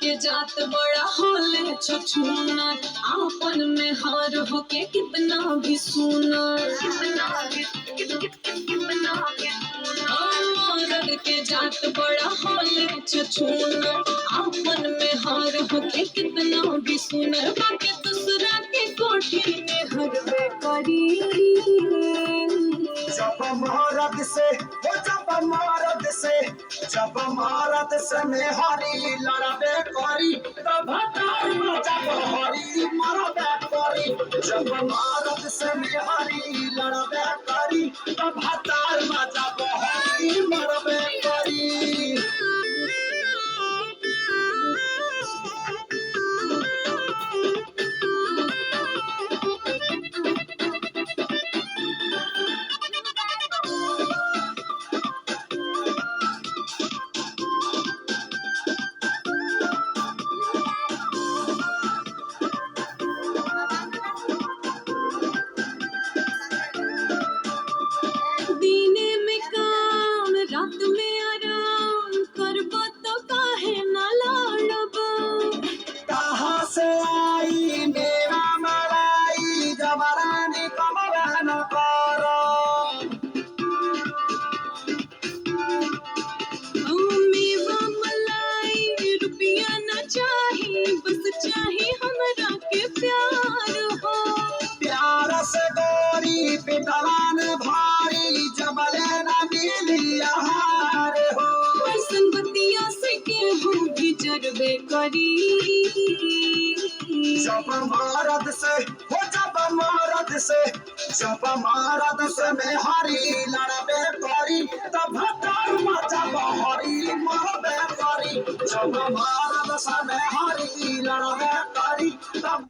के जात बड़ा होले छछूनर आपन में हार होके कितना भी सुनर मर्द के जात बड़ा होले छछूनर आपन में हार होके कितना भी सुनर बाकी दूसरा के कोठी में हरवे करी जब मरद से मेहरी लड़बे करी तब जब हरी मरबे करी जब मरद से मेहरी लड़बे करी तब हतार जब हरी मरबे करी रात में आराम करबो तो काहे ना लड़ब कहाँ से आई मेरा मलाई जबरानी कमरा न करो मेवा मलाई रुपया ना चाही बस चाही हमरा के प्यार हो प्यार से गोरी पिटवान भारी जबले न मिली आहार हो ऐसन बतिया से केहू भी जरबे करी जब मरद से मेहरी लड़बे करी तब जब हरी मरबे करी जब मरद से मेहरी लड़बे करी तब